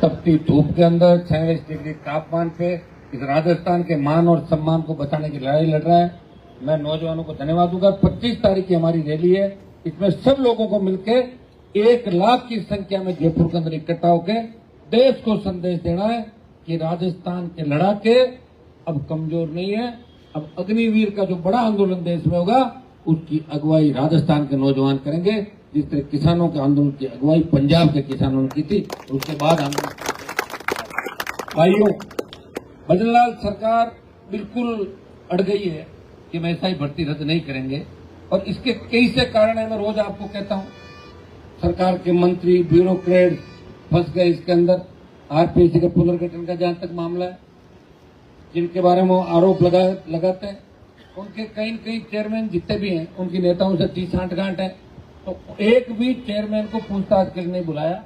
तपती धूप के अंदर 46 डिग्री तापमान पे इस राजस्थान के मान और सम्मान को बचाने की लड़ाई लड़ रहा है। मैं नौजवानों को धन्यवाद दूंगा। 25 तारीख की हमारी रैली है, इसमें सब लोगों को मिलकर 1 लाख की संख्या में जयपुर के अंदर इकट्ठा होकर देश को संदेश देना है कि राजस्थान के लड़ाके अब कमजोर नहीं है। अब अग्निवीर का जो बड़ा आंदोलन देश में होगा उसकी अगुवाई राजस्थान के नौजवान करेंगे, जिस तरह किसानों के आंदोलन की अगुवाई पंजाब के किसानों ने की थी। उसके बाद आंदोलन भाइयों, भजनलाल सरकार बिल्कुल अड़ गई है कि हम ऐसा ही भर्ती रद्द नहीं करेंगे, और इसके कई से कारण है। मैं रोज आपको कहता हूं, सरकार के मंत्री ब्यूरोक्रेट फंस गए इसके अंदर। आरपीएससी के पुनर्गठन का जहां तक मामला है, जिनके बारे में आरोप लगाते हैं, उनके कई न कई चेयरमैन जितने भी हैं उनकी नेताओं से 30 साठगांठ है। तो एक भी चेयरमैन को पूछताछ के लिए नहीं बुलाया।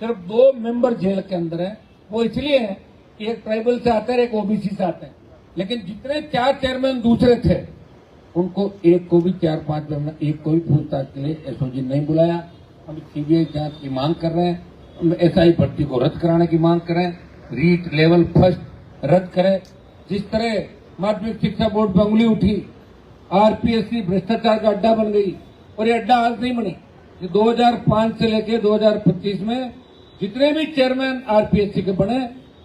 सिर्फ 2 मेंबर जेल के अंदर है। वो इसलिए है कि एक ट्राइबल से आते हैं, एक ओबीसी से आते हैं, लेकिन जितने 4 चेयरमैन दूसरे थे उनको एक को भी 4-5 में एक को भी पूछताछ के लिए एसओजी नहीं बुलाया। हम सीबीआई जांच की मांग कर रहे हैं, एसआई भर्ती को रद्द कराने की मांग करें, रीट लेवल फर्स्ट रद्द करें। जिस तरह माध्यमिक शिक्षा बोर्ड पर उंगली उठी, आरपीएससी भ्रष्टाचार का अड्डा बन गई, और ये अड्डा आज नहीं बनी। 2005 से लेकर 2025 में जितने भी चेयरमैन आरपीएससी के बने,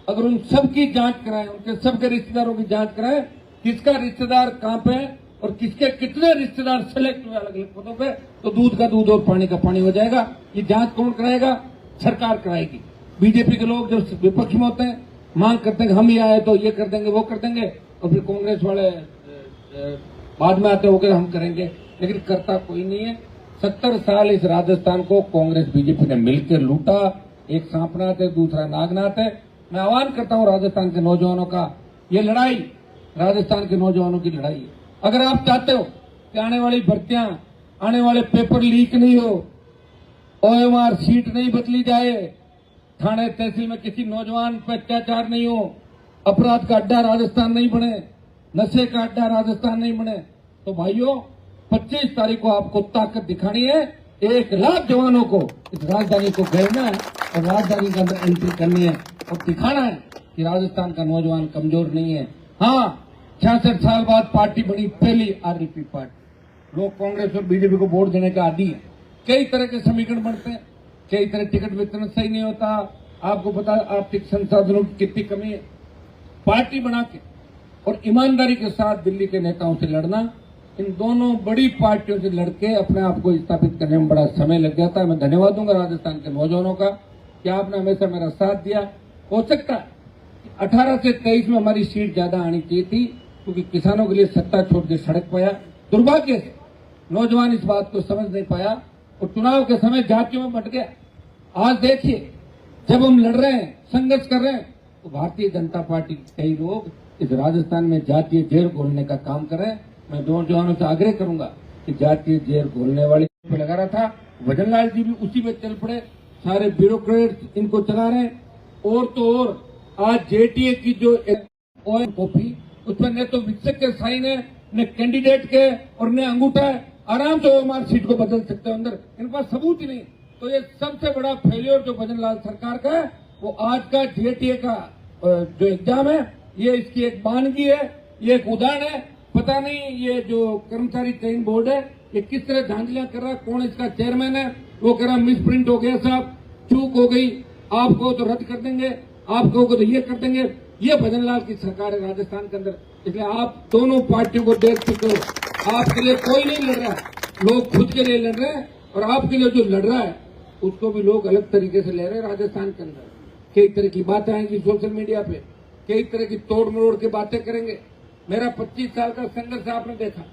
अगर उन सबकी जांच कराएं, उनके सबके रिश्तेदारों की जांच कराएं, किसका रिश्तेदार कहां पे और किसके कितने रिश्तेदार सेलेक्ट हुए अलग अलग पदों पे, तो दूध का दूध और पानी का पानी हो जाएगा। ये जांच कौन कराएगा? सरकार कराएगी। बीजेपी के लोग जो विपक्ष में होते हैं मांग करते हैं कि हम ही आए तो ये कर देंगे वो कर देंगे, और फिर कांग्रेस वाले बाद में आते होकर हम करेंगे, लेकिन करता कोई नहीं है। 70 साल इस राजस्थान को कांग्रेस बीजेपी ने मिलकर लूटा। एक सांपनाथ है, दूसरा नागनाथ है। मैं आह्वान करता हूं राजस्थान के नौजवानों का, ये लड़ाई राजस्थान के नौजवानों की लड़ाई है। अगर आप चाहते हो कि आने वाली भर्तियां, आने वाले पेपर लीक नहीं हो, ओएमआर सीट नहीं बदली जाए, थाने तहसील में किसी नौजवान पर अत्याचार नहीं हो, अपराध का अड्डा राजस्थान नहीं बने, नशे का अड्डा राजस्थान नहीं बने, तो भाइयों 25 तारीख को आपको ताकत दिखानी है। 1 लाख जवानों को इस राजधानी को घेरना है और राजधानी के अंदर एंट्री करनी है और दिखाना है कि राजस्थान का नौजवान कमजोर नहीं है। हाँ, 66 साल बाद पार्टी बनी, पहली आरएलपी पार्टी। लोग कांग्रेस और बीजेपी को वोट देने का आदी है। कई तरह के समीकरण बनते हैं, कई तरह टिकट वितरण सही नहीं होता। आपको पता है आर्थिक संसाधनों की कितनी कमी है। पार्टी बना के और ईमानदारी के साथ दिल्ली के नेताओं से लड़ना, इन दोनों बड़ी पार्टियों से लड़के अपने आप को स्थापित करने में बड़ा समय लग जाता है। मैं धन्यवाद दूंगा राजस्थान के नौजवानों का कि आपने हमेशा मेरा साथ दिया। हो सकता है 18 से 23 में हमारी सीट ज्यादा आनी चाहिए थी, क्योंकि किसानों के लिए सत्ता छोड़ के सड़क पाया। दुर्भाग्य से नौजवान इस बात को समझ नहीं पाया और चुनाव के समय जातियों में बट गया। आज देखिए, जब हम लड़ रहे हैं, संघर्ष कर रहे हैं, तो भारतीय जनता पार्टी के कई लोग इस राजस्थान में जातीय जहर घोलने का काम कर रहे हैं। मैं नौजवानों से आग्रह करूंगा कि जातीय जहर घोलने वाले पे लगा रहा था, भजनलाल जी भी उसी में चल पड़े। सारे ब्यूरोक्रेट इनको चला रहे हैं। और तो और आज जेटीए की जो कॉपी, उसमें न तो विक्षक के साइन है, न कैंडिडेट के, और न अंगूठा है। आराम से ओएमआर सीट को बदल सकते हो अंदर, इनके पास सबूत ही नहीं। तो ये सबसे बड़ा फेलियर जो भजनलाल सरकार का है, वो आज का जेटीए का जो एग्जाम है, ये इसकी एक बानगी है, ये एक उदाहरण है। पता नहीं ये जो कर्मचारी चयन बोर्ड है ये किस तरह धांधलियां कर रहा है, कौन इसका चेयरमैन है। वो कह रहा मिस प्रिंट हो गया साहब, चूक हो गई, आपको तो रद्द कर देंगे, आपको तो ये कर देंगे। ये भजनलाल की सरकार है राजस्थान के अंदर। इसलिए आप दोनों पार्टियों को देख चुके हो, आपके लिए कोई नहीं लड़ रहा है, लोग खुद के लिए लड़ रहे हैं। और आपके लिए जो लड़ रहा है उसको भी लोग अलग तरीके से ले रहे हैं। राजस्थान के अंदर कई तरह की बातें आएंगी सोशल मीडिया पे, कई तरह की तोड़ मरोड़ की बातें करेंगे। मेरा 25 साल का संघर्ष आपने देखा,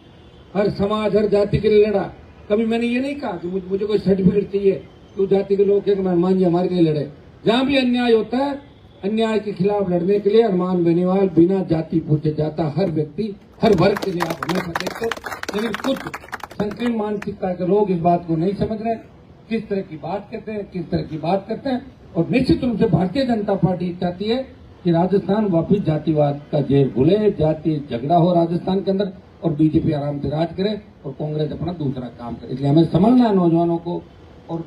हर समाज हर जाति के लिए लड़ा। कभी मैंने ये नहीं कहा कि मुझे कोई सर्टिफिकेट चाहिए, तो जाति के लोग कहेंगे मेहमान जी हमारे लिए लड़े। जहां भी अन्याय होता है, अन्याय के खिलाफ लड़ने के लिए हनुमान बेनीवाल बिना जाति पूछे जाता हर व्यक्ति, हर वर्ग के लिए आप हमेशा देखते। लेकिन कुछ संकीर्ण मानसिकता के लोग इस बात को नहीं समझ रहे, किस तरह की बात करते हैं, किस तरह की बात करते हैं। और निश्चित रूप से भारतीय जनता पार्टी चाहती है कि राजस्थान वापिस जातिवाद का जहर घुले, जातीय झगड़ा हो राजस्थान के अंदर, और बीजेपी आराम से राज करे और कांग्रेस अपना दूसरा काम करे। इसलिए हमें समझना है नौजवानों को, और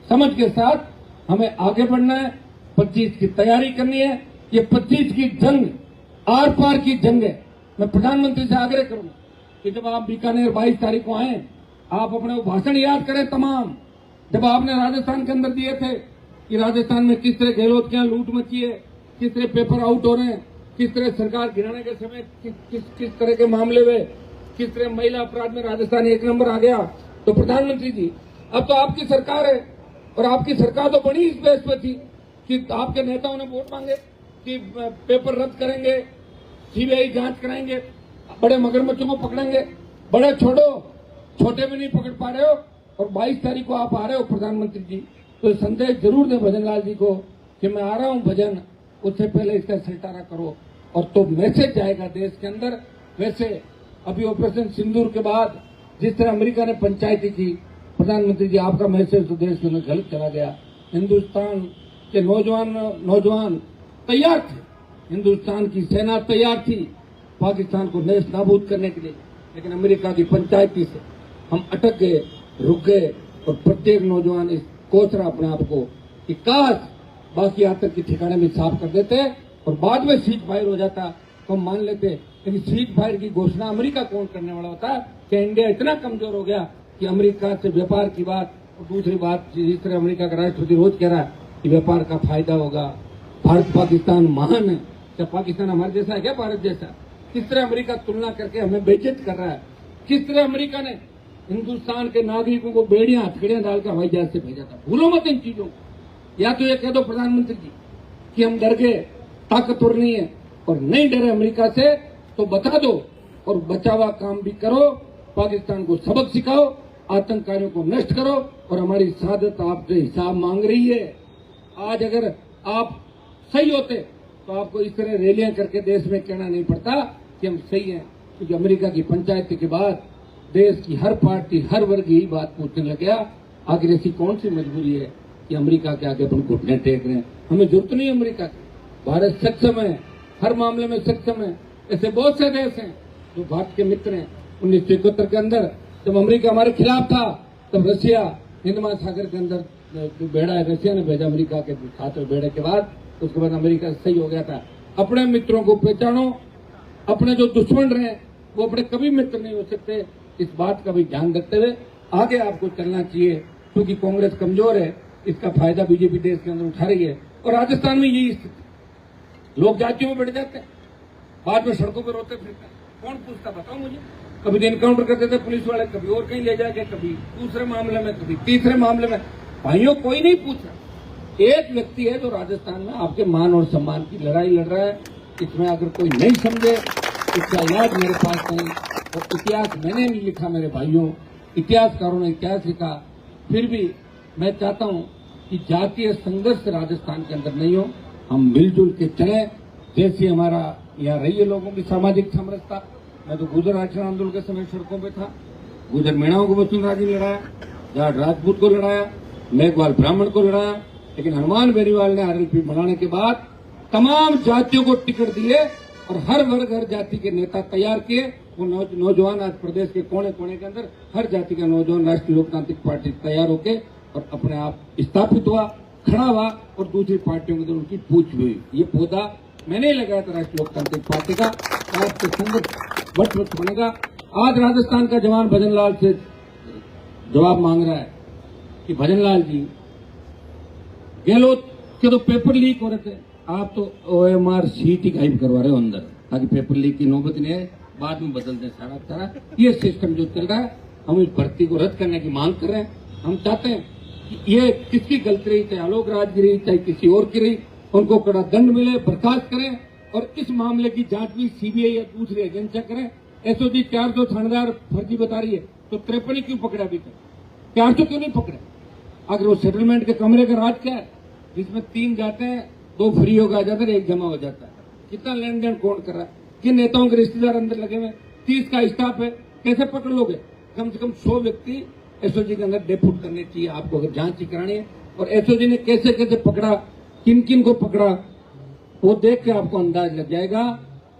समझ के साथ हमें आगे बढ़ना है। 25 की तैयारी करनी है। ये 25 की जंग आर पार की जंग है। मैं प्रधानमंत्री से आग्रह करूंगा कि जब आप बीकानेर 22 तारीख को आए, आप अपने वो भाषण याद करें तमाम, जब आपने राजस्थान के अंदर दिए थे कि राजस्थान में किस तरह गहलोत के यहाँ लूट मची है, किस तरह पेपर आउट हो रहे हैं, किस तरह सरकार गिराने के समय किस तरह के मामले में, किस तरह महिला अपराध में राजस्थान 1 नंबर आ गया। तो प्रधानमंत्री जी, अब तो आपकी सरकार है और आपकी सरकार तो बड़ी इस बेस पे थी कि आपके नेताओं ने वोट मांगे कि पेपर रद्द करेंगे, सीबीआई जांच कराएंगे, बड़े मगरमच्छों को पकड़ेंगे। बड़े छोड़ो, छोटे में नहीं पकड़ पा रहे हो और 22 तारीख को आप आ रहे हो प्रधानमंत्री जी, तो संदेश जरूर दे भजन लाल जी को कि मैं आ रहा हूं भजन, उससे पहले इसका सल्टारा करो। और तो मैसेज जाएगा देश के अंदर। वैसे अभी ऑपरेशन सिंदूर के बाद जिस तरह अमेरिका ने पंचायती की, प्रधानमंत्री जी आपका मैसेज तो देश के अंदर गलत चला गया। हिंदुस्तान के नौजवान तैयार थे, हिंदुस्तान की सेना तैयार थी पाकिस्तान को नेस्त नाबूद करने के लिए, लेकिन अमेरिका की पंचायती से हम अटक गए, रुक गए। और प्रत्येक नौजवान इस कोच रहा अपने आप को कि काश बाकी आतंक के ठिकाने में साफ कर देते और बाद में सीज फायर हो जाता तो हम मान लेते। लेकिन सीज फायर की घोषणा अमेरिका कौन करने वाला होता है कि इंडिया इतना कमजोर हो गया कि अमेरिका से व्यापार की बात। और दूसरी बात, जिस तरह अमेरिका का राष्ट्रपति रोज कह रहा है कि व्यापार का फायदा होगा, भारत पाकिस्तान महान है। क्या पाकिस्तान हमारे जैसा है क्या भारत जैसा? किस तरह अमेरिका तुलना करके हमें बेइज्जत कर रहा है। किस तरह अमेरिका ने हिंदुस्तान के नागरिकों को बेड़ियां हथकड़ियां डालकर हवाई जहाज से भेजा था। भूलो मत इन चीजों को। या तो ये कह दो प्रधानमंत्री जी कि हम डर गए, ताकतवर नहीं है, और नहीं डरे अमेरिका से तो बता दो और बचावा काम भी करो, पाकिस्तान को सबक सिखाओ, आतंककारियों को नष्ट करो। और हमारी सादत आपसे हिसाब मांग रही है। आज अगर आप सही होते तो आपको इस तरह रैलियां करके देश में कहना नहीं पड़ता कि हम सही हैं, क्योंकि अमेरिका की पंचायती के बाद देश की हर पार्टी, हर वर्ग यही बात पूछने लग गया, आखिर ऐसी कौन सी मजबूरी है कि अमेरिका के आगे अपन घुटने टेक रहे हैं। हमें जरूरत नहीं अमेरिका की। भारत सक्षम है, हर मामले में सक्षम है। ऐसे बहुत से देश हैं जो भारत के मित्र हैं। 1971 के अंदर जब अमेरिका हमारे खिलाफ था, तब रशिया हिंद महासागर के अंदर जो बेड़ा है रशिया ने भेजा अमेरिका के साथ में बेड़े के बाद, उसके बाद अमेरिका सही हो गया था। अपने मित्रों को पहचानो, अपने जो दुश्मन रहे वो अपने कभी मित्र नहीं हो सकते। इस बात का भी ध्यान रखते हुए आगे आपको चलना चाहिए, क्योंकि कांग्रेस कमजोर है, इसका फायदा बीजेपी देश के अंदर उठा रही है। और राजस्थान में यही स्थिति, लोग जातियों में बढ़ जाते हैं, बाद में सड़कों पर रोते फिरते हैं। कौन पूछता बताओ मुझे? कभी एनकाउंटर कर देते पुलिस वाले, कभी और कहीं ले जाके, कभी दूसरे मामले में, कभी तीसरे मामले में। भाइयों कोई नहीं पूछ रहा। एक व्यक्ति है जो राजस्थान में आपके मान और सम्मान की लड़ाई लड़ रहा है। इसमें अगर कोई नहीं समझे, इसका इलाज मेरे पास नहीं। और इतिहास मैंने नहीं लिखा मेरे भाइयों, इतिहासकारों ने इतिहास लिखा। फिर भी मैं चाहता हूं कि जातीय संघर्ष राजस्थान के अंदर नहीं हो, हम मिलजुल के चलें। जैसे हमारा यहाँ रही है लोगों की सामाजिक समरसता। मैं तो गुजर आचरण आंदोलन के समय सड़कों पे था, गुजर मीणाओं को वसुंधरा जी लड़ाया, जाट राजपूत को लड़ाया, मेघवाल ब्राह्मण को लड़ाया। लेकिन हनुमान बेनीवाल ने आरएलपी बनाने के बाद तमाम जातियों को टिकट दिए और हर वर्ग, हर जाति के नेता तैयार किए। वो नौजवान आज प्रदेश के कोने कोने के अंदर हर जाति का नौजवान राष्ट्रीय लोकतांत्रिक पार्टी तैयार होके और अपने आप स्थापित हुआ, खड़ा हुआ और दूसरी पार्टियों के अंदर उनकी पूछ हुई। ये पौधा मैंने लगाया था राष्ट्रीय लोकतांत्रिक पार्टी का। आपके संगत वट बनेगा। आज राजस्थान का जवान भजन लाल से जवाब मांग रहा है कि भजन लाल जी, गहलोत के तो पेपर लीक हो रहे थे, आप तो OMR सीट ही गायब करवा रहे हो अंदर, ताकि पेपर लीक की नौबत नहीं है, बाद में बदल दें सारा। ये सिस्टम जो चल रहा है, हम इस भर्ती को रद्द करने की मांग कर रहे हैं। हम चाहते हैं कि ये किसकी गलती रही, चाहे आलोक राज की रही, चाहे किसी और की रही, उनको कड़ा दंड मिले, बर्खास्त करें और इस मामले की जांच भी सीबीआई या दूसरी एजेंसियां करें। SOG 400 थानेदार फर्जी बता रही है, तो 53 क्यों पकड़ा अभी तक? 400 क्यों नहीं पकड़े? अगर वो सेटलमेंट के कमरे का राज क्या है, जिसमें 3 जाते हैं, 2 फ्री होगा जाता है, 1 जमा हो जाता है। कितना लेन देन कौन कर रहा है? किन नेताओं के रिश्तेदार अंदर लगे हुए? 30 का स्टाफ है, कैसे पकड़ लोगे? कम से कम 100 व्यक्ति SOG के अंदर डेपुट करने चाहिए आपको, अगर जांच ही करानी है। और SOG ने कैसे कैसे पकड़ा, किन किन को पकड़ा, वो देख के आपको अंदाज लग जाएगा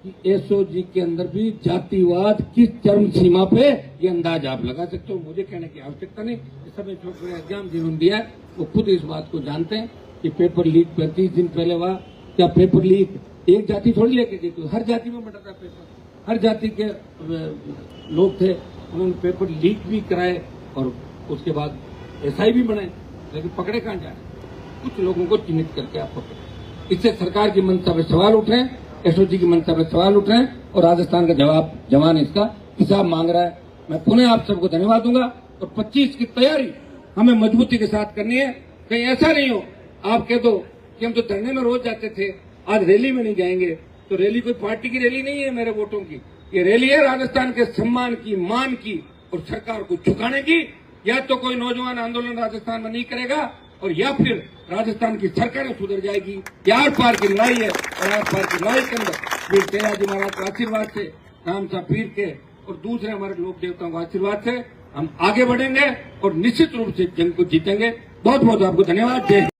कि SOG के अंदर भी जातिवाद किस चरम सीमा पे, ये अंदाज आप लगा सकते हो। मुझे कहने की आवश्यकता नहीं, इस समय छोटे अज्ञान जीवन दिया है, वो खुद इस बात को जानते हैं। कि पेपर लीक 35 दिन पहले हुआ। क्या पेपर लीक एक जाति थोड़ी लेके गई थी, हर जाति में बटा था पेपर, हर जाति के लोग थे, उन्होंने पेपर लीक भी कराए और उसके बाद एसआई भी बनाए, लेकिन पकड़े कहाँ जा रहे? कुछ लोगों को चिन्हित करके आप पकड़े। इससे सरकार की मंशा पर सवाल उठ रहे हैं, एसओजी की मंशा पर सवाल उठ रहे हैं और राजस्थान का जवान इसका हिसाब मांग रहा है। मैं पुनः आप सबको धन्यवाद दूंगा और 25 की तैयारी हमें मजबूती के साथ करनी है। कहीं ऐसा नहीं हो आप कह दो कि हम तो धरने में रोज जाते थे, आज रैली में नहीं जाएंगे। तो रैली कोई पार्टी की रैली नहीं है मेरे वोटों की, ये रैली है राजस्थान के सम्मान की, मान की और सरकार को झुकाने की। या तो कोई नौजवान आंदोलन राजस्थान में नहीं करेगा और या फिर राजस्थान की सरकार सुधर जाएगी। ये आर पार की लड़ाई है और आर पार की लड़ाई के अंदर वीर तेराजी महाराज के आशीर्वाद से, राम साहब पीर के और दूसरे हमारे लोक देवताओं के आशीर्वाद से हम आगे बढ़ेंगे और निश्चित रूप से जंग को जीतेंगे। बहुत बहुत आपको धन्यवाद। जय